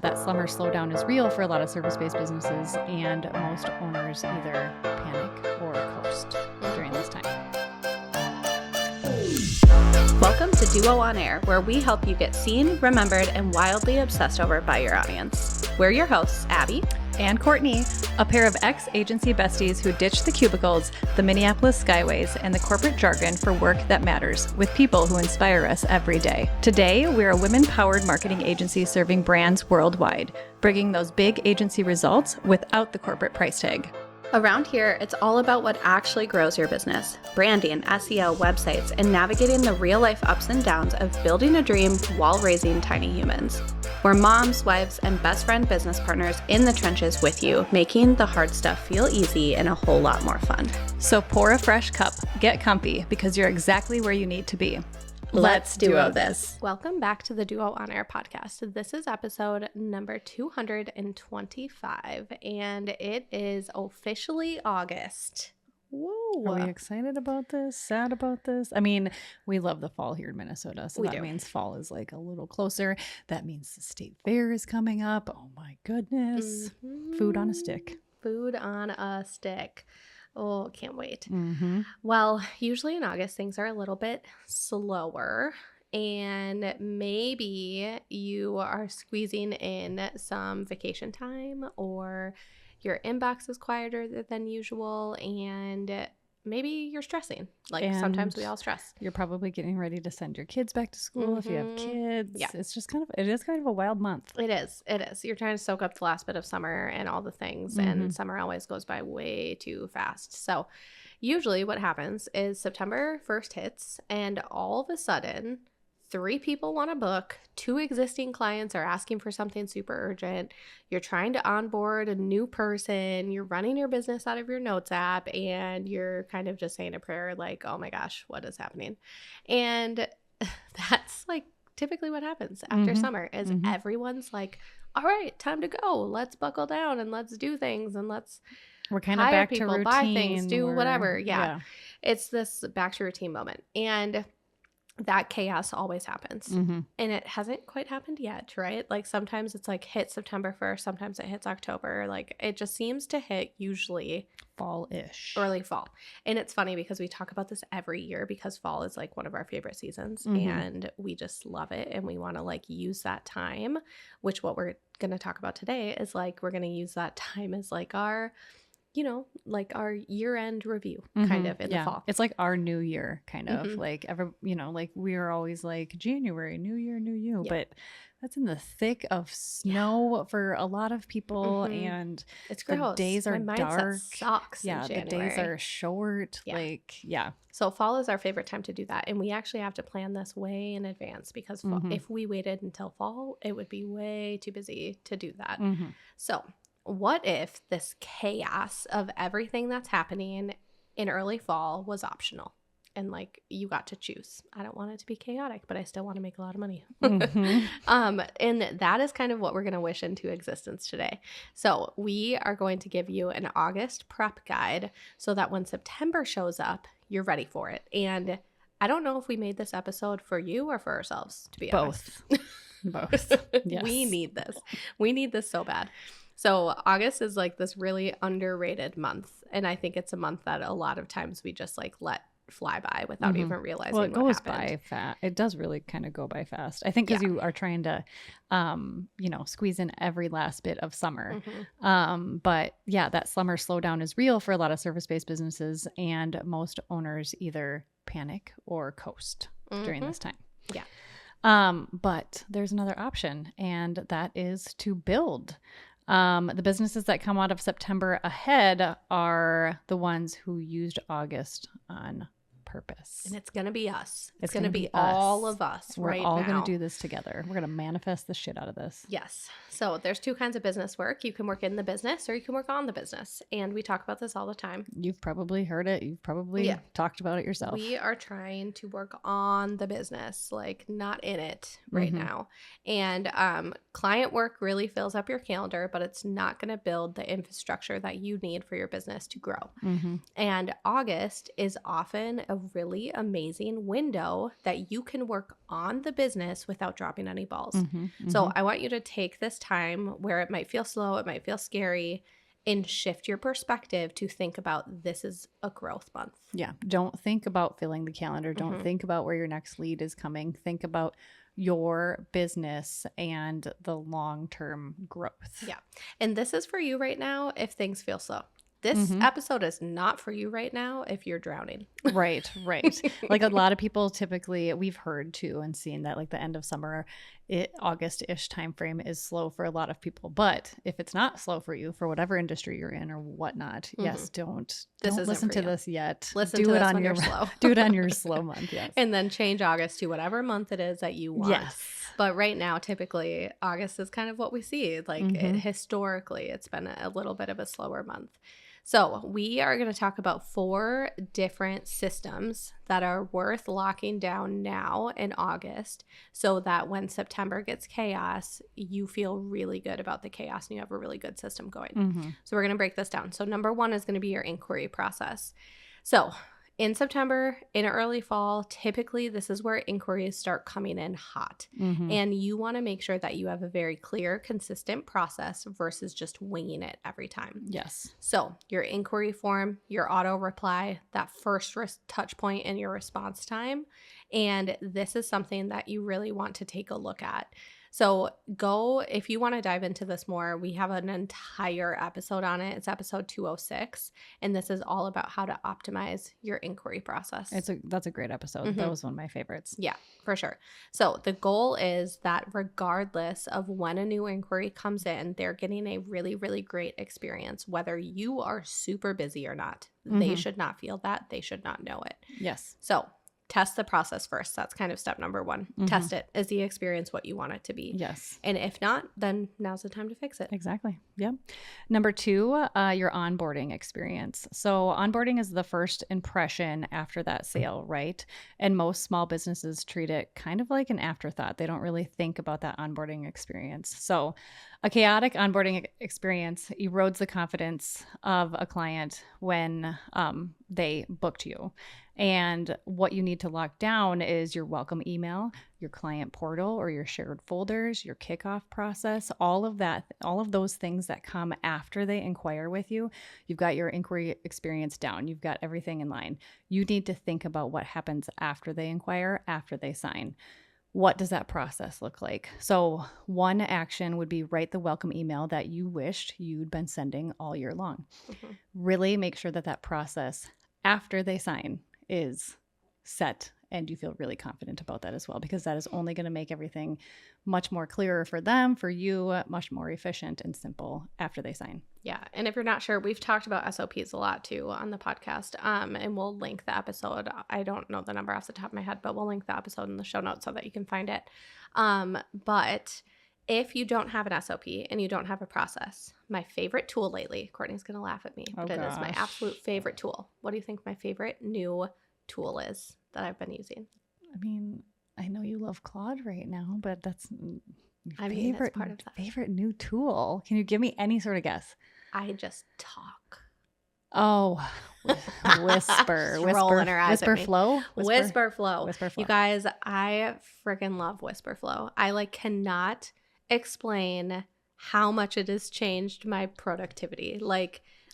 That summer slowdown is real for a lot of service-based businesses, and most owners either panic or coast during this time. Welcome to Duo On Air, where we help you get seen, remembered, and wildly obsessed over by your audience. We're your hosts, Abby And Courtney, a pair of ex-agency besties who ditched the cubicles, the Minneapolis skyways, and the corporate jargon for work that matters with people who inspire us every day. Today, we're a women-powered marketing agency serving brands worldwide, bringing those big agency results without the corporate price tag. Around here, it's all about what actually grows your business: branding, SEO, websites, and navigating the real-life ups and downs of building a dream while raising tiny humans. We're moms, wives, and best friend business partners in the trenches with you, making the hard stuff feel easy and a whole lot more fun. So pour a fresh cup, get comfy, because you're exactly where you need to be. Let's duo this. Welcome back to the Duo On Air podcast. This is episode number 225, and it is officially August. Whoa. Are we excited about this? Sad about this? I mean, we love the fall here in Minnesota, so that means fall is like a little closer. That means the state fair is coming up. Oh my goodness. Mm-hmm. Food on a stick. Food on a stick. Oh, can't wait. Mm-hmm. Well, usually in August, things are a little bit slower, and maybe you are squeezing in some vacation time, or your inbox is quieter than usual, and maybe you're stressing. And sometimes we all stress. You're probably getting ready to send your kids back to school if you have kids. Yeah. It is kind of a wild month. It is. You're trying to soak up the last bit of summer and all the things, and summer always goes by way too fast. So usually what happens is September 1st hits, and all of a sudden 3 people want to book, 2 existing clients are asking for something super urgent, you're trying to onboard a new person, you're running your business out of your notes app, and you're kind of just saying a prayer like, oh my gosh, what is happening? And that's like typically what happens after summer is everyone's like, all right, time to go. Let's buckle down and let's do things, and we're kind of hire back people, to routine. buy things, do whatever. Yeah. It's this back to routine moment. And that chaos always happens. And it hasn't quite happened yet, right? Like sometimes it's like hit September 1st, sometimes it hits October. Like it just seems to hit usually fall-ish. Early fall. And it's funny because we talk about this every year because fall is like one of our favorite seasons and we just love it, and we want to like use that time, which what we're going to talk about today is like we're going to use that time as like our like our year-end review kind of in the fall. It's like our new year kind of like like we are always like January, new year, new you, but that's in the thick of snow for a lot of people and it's gross. The days are My dark. mindset sucks in the January. days are short. So fall is our favorite time to do that, and we actually have to plan this way in advance because if we waited until fall, it would be way too busy to do that. So what if this chaos of everything that's happening in early fall was optional and like you got to choose? I don't want it to be chaotic, but I still want to make a lot of money. And that is kind of what we're going to wish into existence today. So we are going to give you an August prep guide so that when September shows up, you're ready for it. And I don't know if we made this episode for you or for ourselves, to be honest. Both. Yes. We need this. We need this so bad. So August is like this really underrated month. And I think it's a month that a lot of times we just like let fly by without even realizing what happened. Well, it goes by fast. It does really kind of go by fast. I think because you are trying to, squeeze in every last bit of summer. But yeah, that summer slowdown is real for a lot of service-based businesses, and most owners either panic or coast during this time. Yeah. But there's another option, and that is to build. The businesses that come out of September ahead are the ones who used August on purpose. And it's going to be us. It's going to be all of us right now. We're all going to do this together. We're going to manifest the shit out of this. Yes. So there's 2 kinds of business work. You can work in the business or you can work on the business. And we talk about this all the time. You've probably heard it. You've probably talked about it yourself. We are trying to work on the business, like not in it right now. And client work really fills up your calendar, but it's not going to build the infrastructure that you need for your business to grow. And August is often a a really amazing window that you can work on the business without dropping any balls. So I want you to take this time where it might feel slow, it might feel scary, and shift your perspective to think about this is a growth month. Yeah. Don't think about filling the calendar. Don't think about where your next lead is coming. Think about your business and the long-term growth. Yeah. And this is for you right now if things feel slow. This episode is not for you right now if you're drowning. Right. Like a lot of people typically, we've heard too and seen that like the end of summer, August-ish timeframe is slow for a lot of people. But if it's not slow for you, for whatever industry you're in or whatnot, yes, don't listen to this yet. Listen to this when you're slow. Do it on your slow month, yes. And then change August to whatever month it is that you want. Yes. But right now, typically, August is kind of what we see. Like historically, it's been a little bit of a slower month. So we are going to talk about 4 different systems that are worth locking down now in August so that when September gets chaos, you feel really good about the chaos and you have a really good system going. So we're going to break this down. So number 1 is going to be your inquiry process. So in September, in early fall, typically this is where inquiries start coming in hot. And you want to make sure that you have a very clear, consistent process versus just winging it every time. Yes. So your inquiry form, your auto reply, that first touch point in your response time. And this is something that you really want to take a look at. So if you want to dive into this more, we have an entire episode on it. It's episode 206. And this is all about how to optimize your inquiry process. That's a great episode. That was one of my favorites. Yeah, for sure. So the goal is that regardless of when a new inquiry comes in, they're getting a really, really great experience, whether you are super busy or not. They should not feel that. They should not know it. Yes. So test the process first. That's kind of step number 1. Test it. Is the experience what you want it to be? Yes. And if not, then now's the time to fix it. Exactly. Yeah. Number 2, your onboarding experience. So onboarding is the first impression after that sale, right? And most small businesses treat it kind of like an afterthought. They don't really think about that onboarding experience. So a chaotic onboarding experience erodes the confidence of a client when they booked you. And what you need to lock down is your welcome email, your client portal or your shared folders, your kickoff process, all of those things that come after they inquire with you. You've got your inquiry experience down. You've got everything in line. You need to think about what happens after they inquire, after they sign. What does that process look like? So one action would be write the welcome email that you wished you'd been sending all year long. Really make sure that process after they sign is set and you feel really confident about that as well, because that is only going to make everything much more clearer for them, for you, much more efficient and simple after they sign. Yeah. And if you're not sure, we've talked about SOPs a lot too on the podcast. And we'll link the episode. I don't know the number off the top of my head, but we'll link the episode in the show notes so that you can find it. But if you don't have an SOP and you don't have a process, my favorite tool lately, Courtney's going to laugh at me, but it is my absolute favorite tool. What do you think my favorite new tool is that I've been using? I mean, I know you love Claude right now, but that's your that's part of that. Favorite new tool. Can you give me any sort of guess? I just talk. Oh, whisper flow. Whisper flow. You guys, I freaking love whisper flow. I cannot explain how much it has changed my productivity.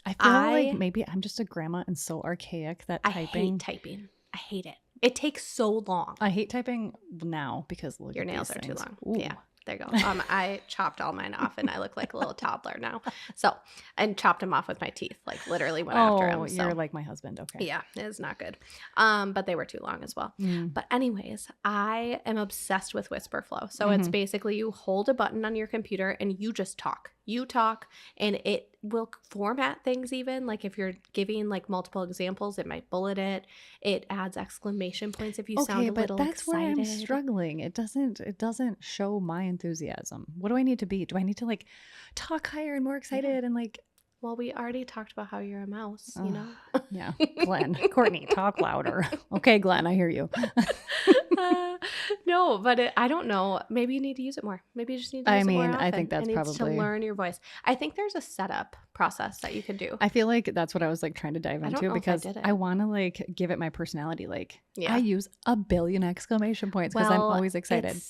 I feel like maybe I'm just a grandma and so archaic that typing. I hate typing. I hate it. It takes so long. I hate typing now because your nails are too long. Ooh. Yeah. There you go. I chopped all mine off and I look like a little toddler now. So, and chopped them off with my teeth, literally went after him. So. You're like my husband. Okay. Yeah, it is not good. But they were too long as well. But anyways, I am obsessed with whisper flow. So it's basically you hold a button on your computer and you just talk. You talk and it will format things even. If you're giving multiple examples, it might bullet it. It adds exclamation points if you sound a little excited. Okay, but that's where I'm struggling. It doesn't show my enthusiasm. What do I need to be? Do I need to talk higher and more excited and Well, we already talked about how you're a mouse, you know? Yeah. Glenn, Courtney, talk louder. Okay, Glenn, I hear you. No, but I don't know. Maybe you need to use it more. Maybe you just need to use it more often. I think that's it needs probably to learn your voice. I think there's a setup process that you could do. I feel like that's what I was like trying to dive I don't into know if because I did it. I want to like give it my personality. Like Yeah. I use a billion exclamation points because I'm always excited.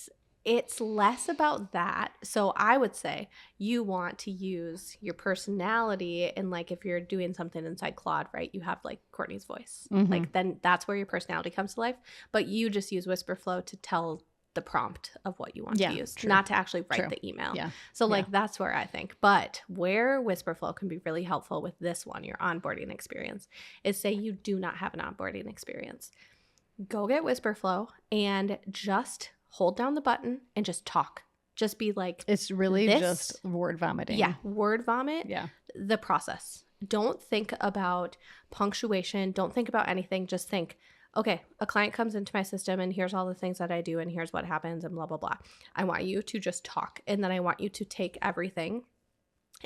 It's less about that. So I would say you want to use your personality, and like if you're doing something inside Claude, right, you have like Courtney's voice. Like then that's where your personality comes to life. But you just use Whisper Flow to tell the prompt of what you want to use, not to actually write the email. Yeah. So like that's where I think. But where Whisper Flow can be really helpful with this one, your onboarding experience, is say you do not have an onboarding experience. Go get Whisper Flow and just hold down the button and just talk. Just be like, it's really just word vomiting. Yeah, word vomit. Yeah. The process. Don't think about punctuation. Don't think about anything. Just think, okay, a client comes into my system and here's all the things that I do and here's what happens and blah, blah, blah. I want you to just talk. And then I want you to take everything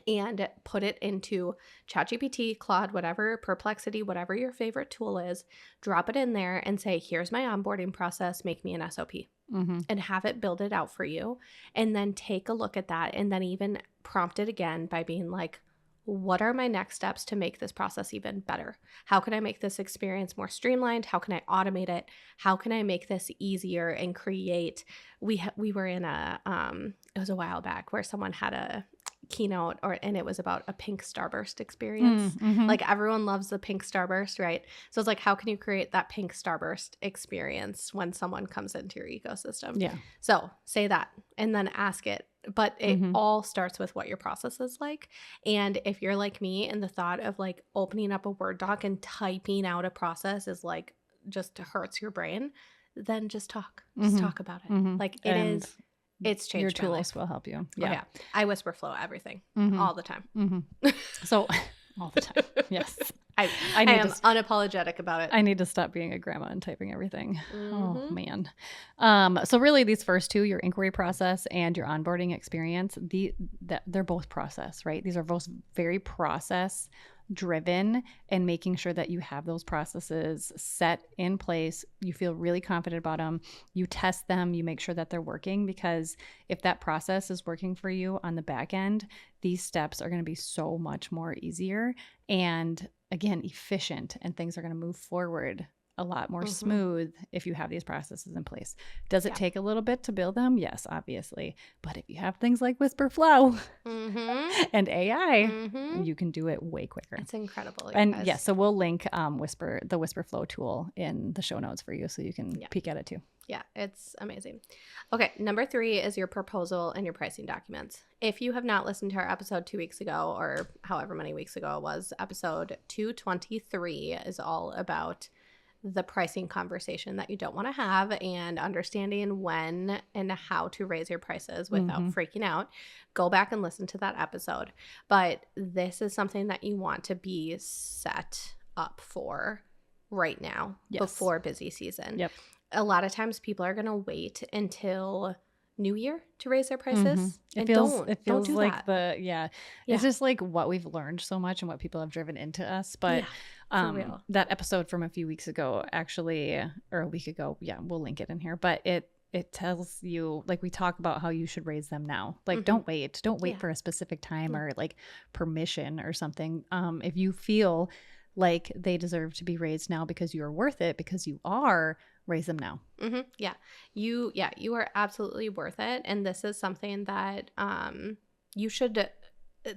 and put it into ChatGPT, Claude, whatever, Perplexity, whatever your favorite tool is, drop it in there and say, here's my onboarding process, make me an SOP. And have it build it out for you. And then take a look at that and then even prompt it again by being like, what are my next steps to make this process even better? How can I make this experience more streamlined? How can I automate it? How can I make this easier and create? We were in it was a while back where someone had a keynote and it was about a pink starburst experience. Like everyone loves the pink starburst, right? So it's like, how can you create that pink starburst experience when someone comes into your ecosystem? Yeah. So say that and then ask it. But it all starts with what your process is like. And if you're like me and the thought of like opening up a Word doc and typing out a process is like just hurts your brain, then just talk. Just talk about it. Like it's changed. Your tools will help you. Yeah. Oh, yeah. I Whisper Flow everything all the time. So all the time. Yes. I am unapologetic about it. I need to stop being a grandma and typing everything. Oh man. So really these first two, your inquiry process and your onboarding experience, they're both process, right? These are both very process driven, and making sure that you have those processes set in place. You feel really confident about them. You test them. You make sure that they're working, because if that process is working for you on the back end, these steps are going to be so much more easier and, again, efficient, and things are going to move forward a lot more smooth if you have these processes in place. Does it take a little bit to build them? Yes, obviously. But if you have things like Whisper Flow and AI, you can do it way quicker. It's incredible. And yes, so we'll link the Whisper Flow tool in the show notes for you so you can peek at it too. Yeah, it's amazing. Okay, number 3 is your proposal and your pricing documents. If you have not listened to our episode 2 weeks ago, or however many weeks ago it was, episode 223 is all about the pricing conversation that you don't want to have and understanding when and how to raise your prices without freaking out. Go back and listen to that episode. But this is something that you want to be set up for right now before busy season. Yep. A lot of times people are going to wait until New Year to raise their prices. It feels like it's just like what we've learned so much and what people have driven into us. But that episode from a few weeks ago, actually, or a week ago, we'll link it in here, but it tells you, like, we talk about how you should raise them now. Like, don't wait for a specific time or like permission or something. If you feel like they deserve to be raised now because you're worth it, because you are, raise them now. Yeah. You are absolutely worth it. And this is something that you should,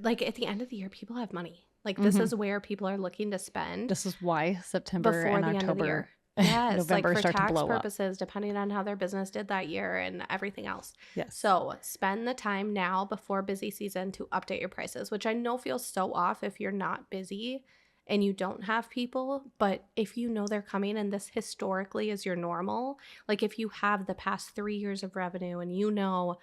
like, at the end of the year, people have money. Like, this is where people are looking to spend. This is why September and October, yes, November like for start tax to blow purposes, depending on how their business did that year and everything else. Yes. So spend the time now before busy season to update your prices, which I know feels so off if you're not busy and you don't have people. But if you know they're coming and this historically is your normal, like if you have the past 3 years of revenue and you know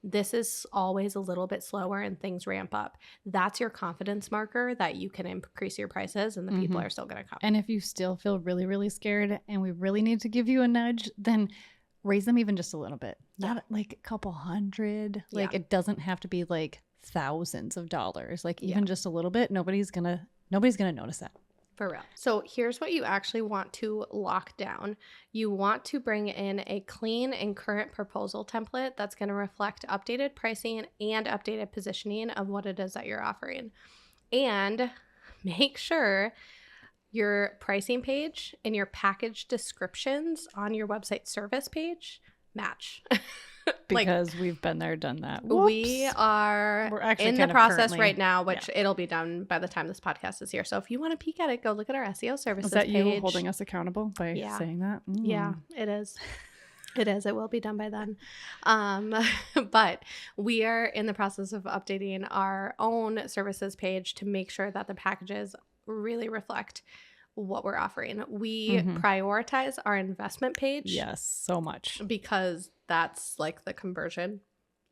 this is always a little bit slower and things ramp up, that's your confidence marker that you can increase your prices and the people are still going to come. And if you still feel really, really scared and we really need to give you a nudge, then raise them even just a little bit. Not like a couple hundred. Like it doesn't have to be like thousands of dollars. Like even just a little bit, nobody's gonna notice that. For real. So here's what you actually want to lock down. You want to bring in a clean and current proposal template that's going to reflect updated pricing and updated positioning of what it is that you're offering. And make sure your pricing page and your package descriptions on your website service page match. Because we've been there, done that. Whoops. We're actually in the process right now, which it'll be done by the time this podcast is here. So if you want to peek at it, go look at our SEO services page. Is that you holding us accountable by saying that? Yeah, it is. It is. It will be done by then. But we are in the process of updating our own services page to make sure that the packages really reflect what we're offering. We prioritize our investment page. Yes, so much. Because that's like the conversion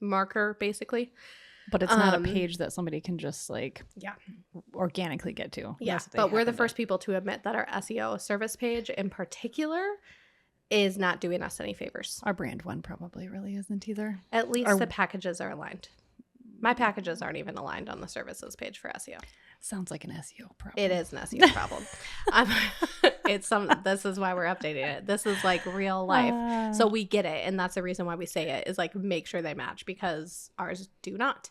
marker, basically. But it's not a page that somebody can just organically get to. Yeah, but we're the first people to admit that our SEO service page in particular is not doing us any favors. Our brand one probably really isn't either. At least the packages are aligned. My packages aren't even aligned on the services page for SEO. Sounds like an SEO problem. It is an SEO problem. This is why we're updating it. This is like real life. So we get it. And that's the reason why we say it is like, make sure they match, because ours do not.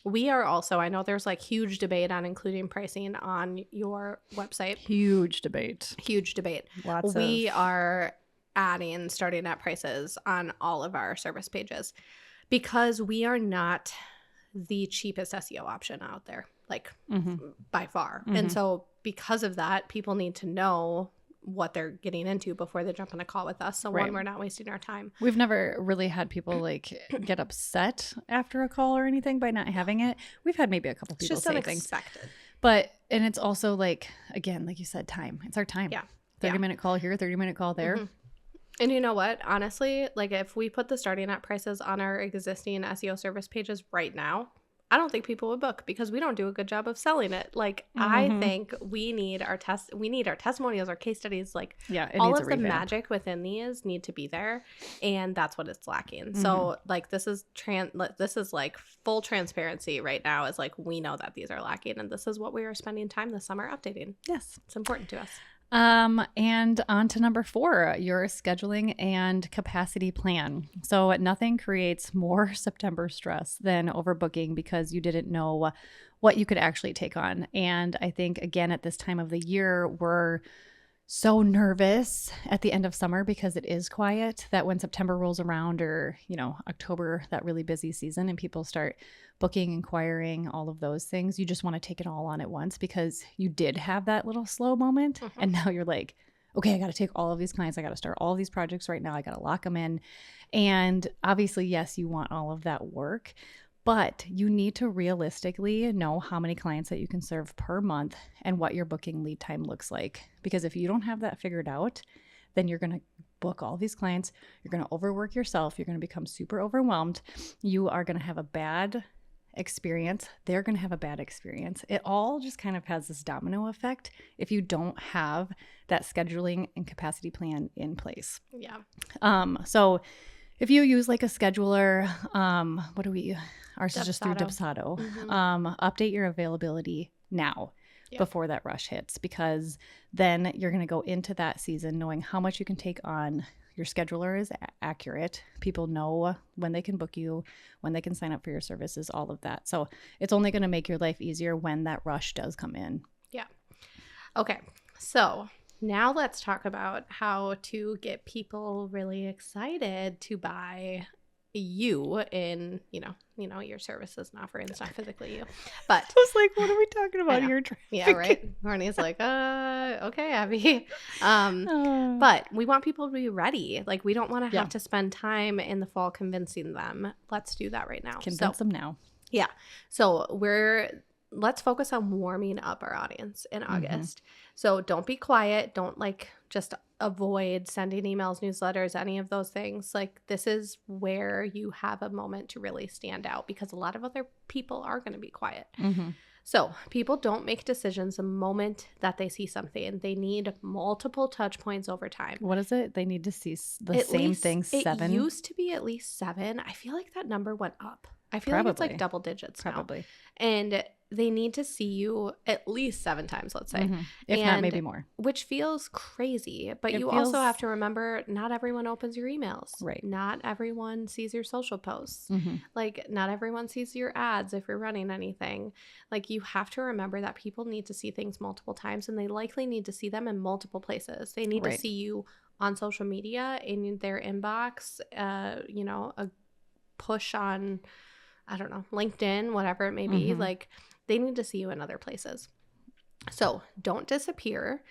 We are also, I know there's like huge debate on including pricing on your website. Huge debate. We are adding starting at prices on all of our service pages because we are not the cheapest SEO option out there, like by far. And so because of that, people need to know what they're getting into before they jump on a call with us. So one, we're not wasting our time. We've never really had people like get upset after a call or anything by not having it. We've had maybe a couple people say things. It's just unexpected. But, and it's also like, again, like you said, time. It's our time. Yeah. 30-minute call here, 30-minute call there. And you know what? Honestly, like if we put the starting at prices on our existing SEO service pages right now, I don't think people would book because we don't do a good job of selling it. Like I think we need our testimonials, our case studies, like all of the magic within these need to be there, and that's what it's lacking. So like this is like full transparency right now, is like we know that these are lacking, and this is what we are spending time this summer updating. Yes, it's important to us. And on to number 4, your scheduling and capacity plan. So nothing creates more September stress than overbooking because you didn't know what you could actually take on. And I think, again, at this time of the year, we're so nervous at the end of summer because it is quiet, that when September rolls around, or, October, that really busy season, and people start booking, inquiring, all of those things, you just want to take it all on at once because you did have that little slow moment. And now you're like, okay, I got to take all of these clients. I got to start all of these projects right now. I got to lock them in. And obviously, yes, you want all of that work, but you need to realistically know how many clients that you can serve per month and what your booking lead time looks like. Because if you don't have that figured out, then you're going to book all these clients. You're going to overwork yourself. You're going to become super overwhelmed. You are going to have a bad experience. They're going to have a bad experience. It all just kind of has this domino effect if you don't have that scheduling and capacity plan in place. Yeah. So if you use like a scheduler, ours is just through Dipsado. Update your availability now before that rush hits, because then you're going to go into that season knowing how much you can take on. Your scheduler is accurate. People know when they can book you, when they can sign up for your services, all of that. So it's only going to make your life easier when that rush does come in. Yeah. Okay. So now let's talk about how to get people really excited to buy you in, your services and offerings, not physically you. But I was like, what are we talking about here? Yeah, right. Marnie's like, okay, Abby. But we want people to be ready. Like, we don't want to have to spend time in the fall convincing them. Let's do that right now. Convince them now. Yeah. So let's focus on warming up our audience in August. So don't be quiet. Don't just avoid sending emails, newsletters, any of those things. Like, this is where you have a moment to really stand out, because a lot of other people are going to be quiet. So people don't make decisions the moment that they see something. They need multiple touch points over time. What is it? They need to see the same thing 7? It used to be at least 7. I feel like that number went up. I feel like it's like double digits probably now. And they need to see you at least 7 times, let's say. If not, maybe more. Which feels crazy. But you also have to remember, not everyone opens your emails. Right. Not everyone sees your social posts. Like, not everyone sees your ads if you're running anything. Like, you have to remember that people need to see things multiple times, and they likely need to see them in multiple places. They need to see you on social media, in their inbox, you know, a push on, I don't know, LinkedIn, whatever it may be. Like, they need to see you in other places. So don't disappear.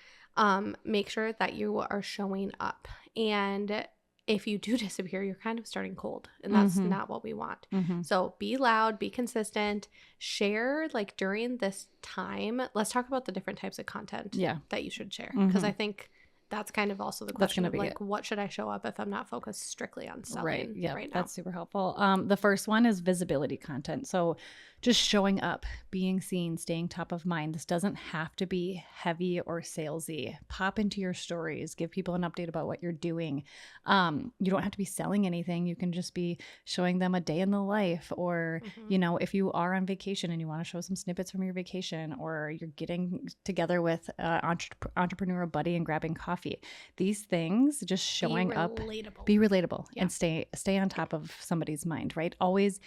Make sure that you are showing up. And if you do disappear, you're kind of starting cold, and that's not what we want. So be loud, be consistent, share, like, during this time. Let's talk about the different types of content that you should share, because I think that's kind of also the question of, like, what should I show up if I'm not focused strictly on selling right now? That's super helpful. The first one is visibility content. So just showing up, being seen, staying top of mind. This doesn't have to be heavy or salesy. Pop into your stories, give people an update about what you're doing. You don't have to be selling anything. You can just be showing them a day in the life, or, you know, if you are on vacation and you want to show some snippets from your vacation, or you're getting together with an entrepreneur buddy and grabbing coffee. These things, just showing up, be relatable, and stay on top of somebody's mind, right? Always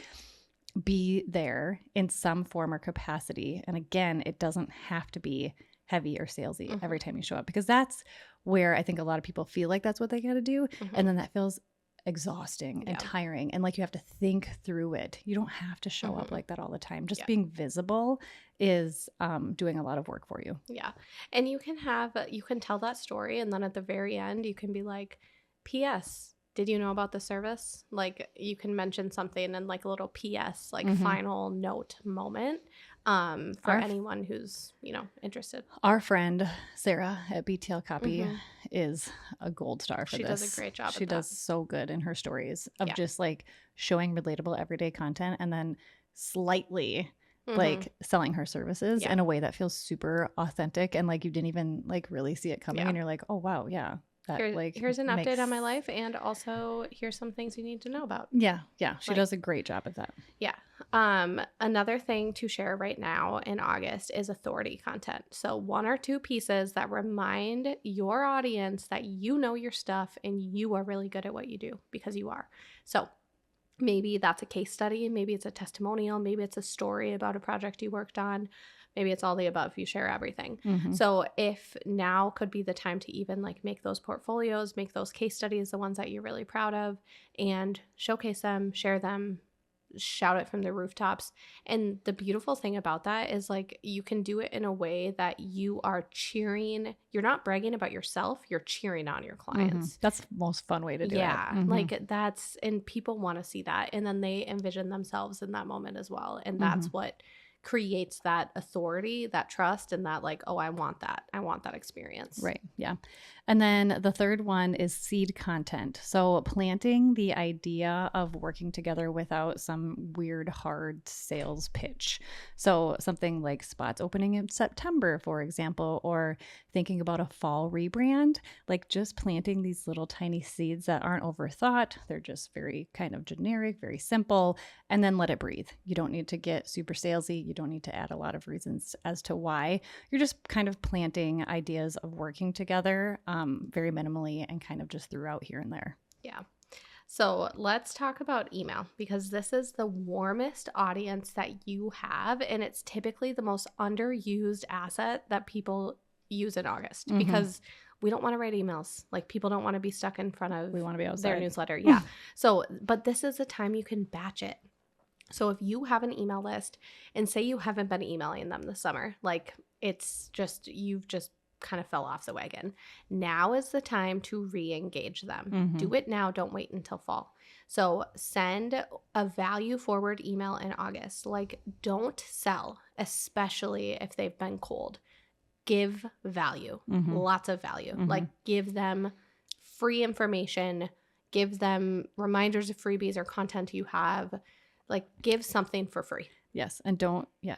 be there in some form or capacity. And again, it doesn't have to be heavy or salesy every time you show up, because that's where I think a lot of people feel like that's what they got to do. And then that feels exhausting and tiring, and like you have to think through it. You don't have to show up like that all the time. Just being visible is doing a lot of work for you. Yeah. And you can tell that story, and then at the very end you can be like, P.S. did you know about the service? Like, you can mention something and, like, a little P.S., like, final note moment for anyone who's, you know, interested. Our friend Sarah at BTL Copy is a gold star for this. She does a great job. She does so good in her stories of just, like, showing relatable everyday content, and then slightly like selling her services in a way that feels super authentic, and, like, you didn't even, like, really see it coming, and you're like, oh wow, here's an update on my life, and also here's some things you need to know about. She does a great job at that. Another thing to share right now in August is authority content. So 1 or 2 pieces that remind your audience that you know your stuff and you are really good at what you do, because you are. So maybe that's a case study, maybe it's a testimonial, maybe it's a story about a project you worked on. Maybe it's all the above. You share everything. So if now could be the time to even, like, make those portfolios, make those case studies, the ones that you're really proud of, and showcase them, share them, shout it from the rooftops. And the beautiful thing about that is, like, you can do it in a way that you are cheering. You're not bragging about yourself. You're cheering on your clients. That's the most fun way to do it. Like, and people want to see that. And then they envision themselves in that moment as well. And that's what creates that authority, that trust, and that, like, oh, I want that experience. Right. Yeah. And then the third one is seed content. So planting the idea of working together without some weird, hard sales pitch. So something like spots opening in September, for example, or thinking about a fall rebrand, like just planting these little tiny seeds that aren't overthought. They're just very kind of generic, very simple, and then let it breathe. You don't need to get super salesy. You don't need to add a lot of reasons as to why. You're just kind of planting ideas of working together very minimally and kind of just throughout here and there. Yeah. So let's talk about email, because this is the warmest audience that you have, and it's typically the most underused asset that people use in August, because we don't want to write emails. Like, people don't want to be stuck in front of their newsletter. Yeah. So, but this is the time you can batch it. So if you have an email list, and say you haven't been emailing them this summer, like, it's just, you've just kind of fell off the wagon. Now is the time to re-engage them. Do it now. Don't wait until fall. So send a value forward email in August. Like, don't sell, especially if they've been cold. Give value, lots of value. Like, give them free information, give them reminders of freebies or content you have. Like, give something for free. Yes. And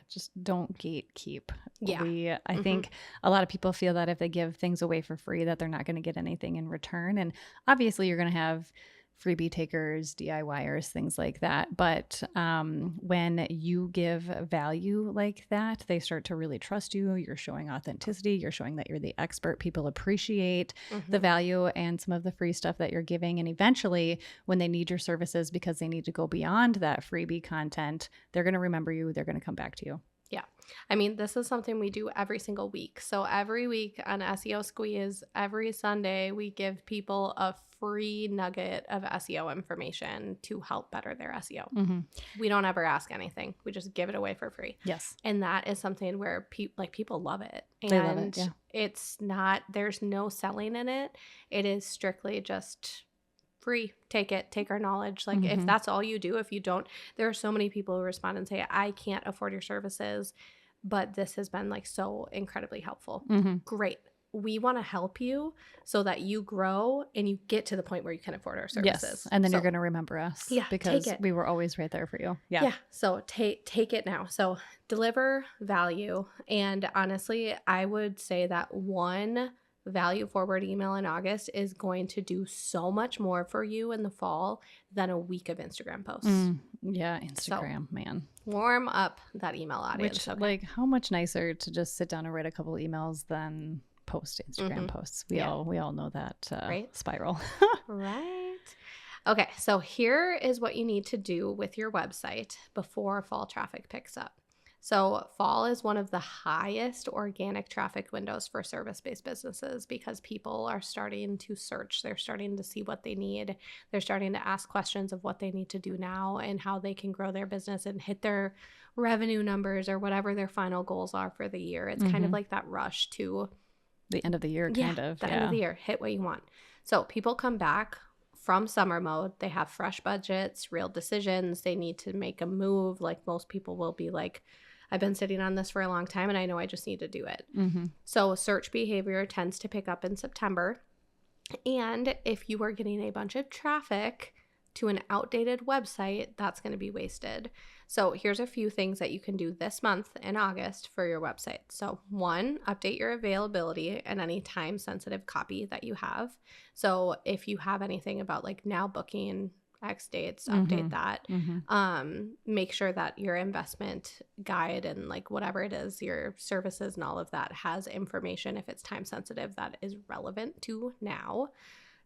just don't gatekeep. I think a lot of people feel that if they give things away for free, that they're not going to get anything in return. And obviously you're going to have freebie takers, DIYers, things like that. But when you give value like that, they start to really trust you. You're showing authenticity. You're showing that you're the expert. People appreciate the value and some of the free stuff that you're giving. And eventually, when they need your services because they need to go beyond that freebie content, they're going to remember you. They're going to come back to you. Yeah. I mean, this is something we do every single week. So every week on SEO Squeeze, every Sunday, we give people a free nugget of SEO information to help better their SEO. We don't ever ask anything. We just give it away for free. Yes. And that is something where people love it. And they love it, yeah. It's not, there's no selling in it. It is strictly just free. Take it. Take our knowledge. Like if that's all you do, if you don't, there are so many people who respond and say, I can't afford your services, but this has been like so incredibly helpful. Great. We want to help you so that you grow and you get to the point where you can afford our services. Yes. And then you're going to remember us. Yeah, because take it. we were always right there for you. Yeah. Yeah. So take it now. So deliver value. And honestly, I would say that one value forward email in August is going to do so much more for you in the fall than a week of Instagram posts. Yeah, Instagram, so, man. Warm up that email audience. Which, like, how much nicer to just sit down and write a couple emails than post Instagram posts. We all know that right? spiral. Right. Okay, so here is what you need to do with your website before fall traffic picks up. So fall is one of the highest organic traffic windows for service-based businesses because people are starting to search. They're starting to see what they need. They're starting to ask questions of what they need to do now and how they can grow their business and hit their revenue numbers or whatever their final goals are for the year. It's kind of like that rush to the end of the year, kind of. The end of the year. Hit what you want. So people come back from summer mode. They have fresh budgets, real decisions. They need to make a move. Like most people will be like, I've been sitting on this for a long time and I know I just need to do it. So search behavior tends to pick up in September. And if you are getting a bunch of traffic to an outdated website, that's going to be wasted. So here's a few things that you can do this month in August for your website. So 1, update your availability and any time sensitive copy that you have. So if you have anything about like now booking X dates, update that. Make sure that your investment guide and like whatever it is, your services and all of that has information if it's time sensitive that is relevant to now.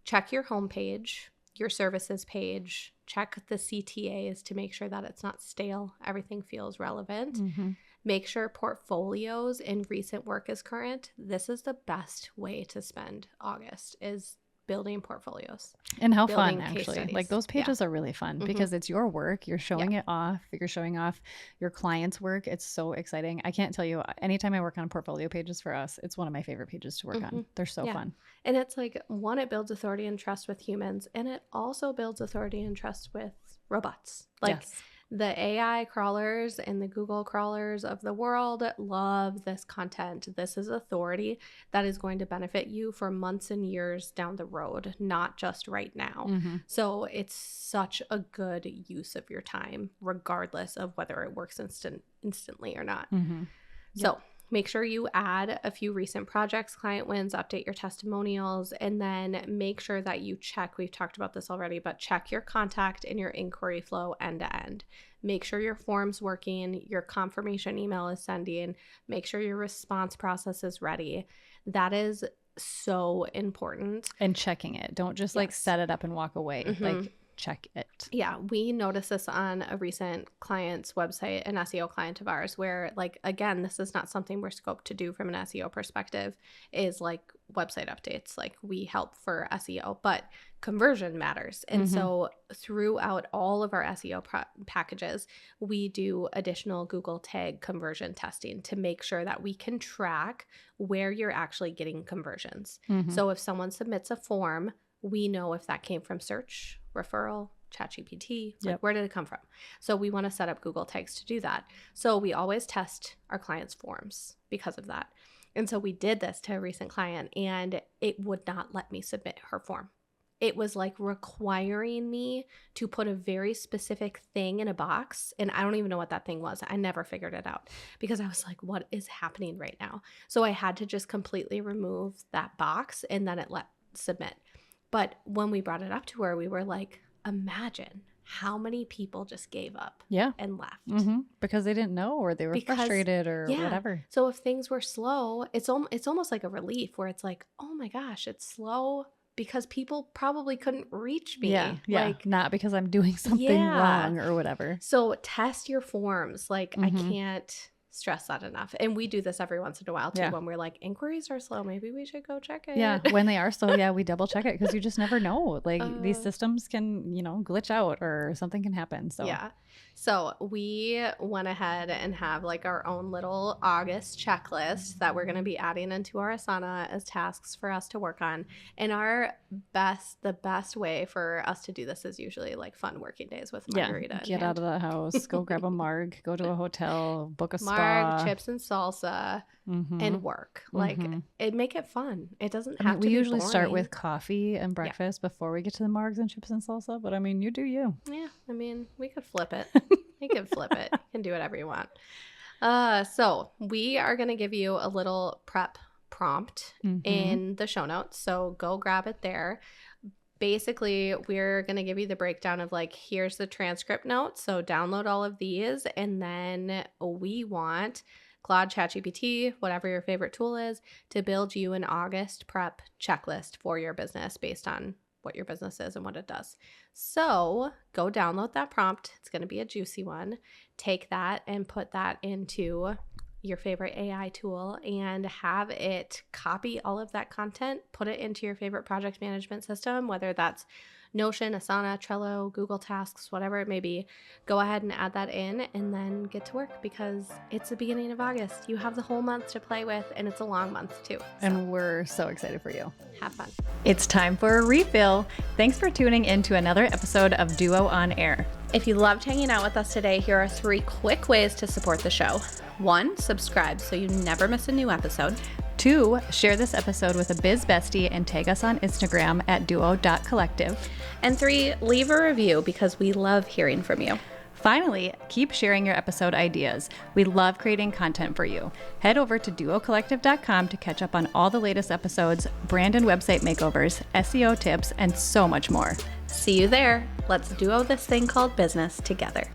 Check your homepage, your services page, check the CTAs to make sure that it's not stale. Everything feels relevant. Make sure portfolios and recent work is current. This is the best way to spend August is building portfolios. And how fun, actually. Like those pages are really fun because it's your work. You're showing it off. You're showing off your client's work. It's so exciting. I can't tell you, anytime I work on portfolio pages for us, it's one of my favorite pages to work on. They're so fun. And it's like, one, it builds authority and trust with humans, and it also builds authority and trust with robots. Like the AI crawlers and the Google crawlers of the world love this content. This is authority that is going to benefit you for months and years down the road, not just right now. So it's such a good use of your time, regardless of whether it works instantly or not. So make sure you add a few recent projects, client wins, update your testimonials, and then make sure that you check, we've talked about this already, but check your contact and your inquiry flow end to end. Make sure your form's working, your confirmation email is sending, make sure your response process is ready. That is so important. And checking it. Don't just like set it up and walk away. Like check it. Yeah, we noticed this on a recent client's website, an SEO client of ours, where like, again, this is not something we're scoped to do from an SEO perspective, is like website updates. Like we help for SEO, but conversion matters. And so throughout all of our SEO packages, we do additional Google tag conversion testing to make sure that we can track where you're actually getting conversions. So if someone submits a form, we know if that came from search, referral, ChatGPT, like where did it come from? So we want to set up Google tags to do that. So we always test our clients' forms because of that. And so we did this to a recent client and it would not let me submit her form. It was like requiring me to put a very specific thing in a box. And I don't even know what that thing was. I never figured it out because I was like, what is happening right now? So I had to just completely remove that box and then it let submit. But when we brought it up to her, we were like, imagine how many people just gave up and left. Because they didn't know, or they were frustrated or whatever. So if things were slow, it's almost like a relief where it's like, oh my gosh, it's slow because people probably couldn't reach me. Yeah. Like, not because I'm doing something wrong or whatever. So test your forms. Like, I can't stress that enough. And we do this every once in a while too, when we're like, inquiries are slow, maybe we should go check it. Yeah, when they are slow, we double check it, because you just never know. Like, these systems can, glitch out, or something can happen. So we went ahead and have like our own little August checklist that we're going to be adding into our Asana as tasks for us to work on. And the best way for us to do this is usually like fun working days with margarita. Get out of the house, go grab a marg, go to a hotel, book a spa. Marg, chips and salsa, and work. Like, make it fun. It doesn't have to be we usually boring. start with coffee and breakfast before we get to the margs and chips and salsa. But I mean, you do you. Yeah, I mean, we could flip it. You can flip it. You can do whatever you want. So we are going to give you a little prep prompt in the show notes. So go grab it there. Basically, we're going to give you the breakdown of like, here's the transcript notes. So download all of these. And then we want Claude, ChatGPT, whatever your favorite tool is, to build you an August prep checklist for your business based on what your business is and what it does. So go download that prompt. It's going to be a juicy one. Take that and put that into your favorite AI tool and have it copy all of that content, put it into your favorite project management system, whether that's Notion, Asana, Trello, Google Tasks, whatever it may be. Go ahead and add that in and then get to work, because it's the beginning of August. You have the whole month to play with, and it's a long month too. And we're so excited for you. Have fun. It's time for a refill. Thanks for tuning in to another episode of Duo on Air. If you loved hanging out with us today, here are 3 quick ways to support the show. 1, subscribe so you never miss a new episode. 2, share this episode with a biz bestie and tag us on Instagram at duo.collective. And 3, leave a review, because we love hearing from you. Finally, keep sharing your episode ideas. We love creating content for you. Head over to duocollective.com to catch up on all the latest episodes, brand and website makeovers, SEO tips, and so much more. See you there. Let's duo this thing called business together.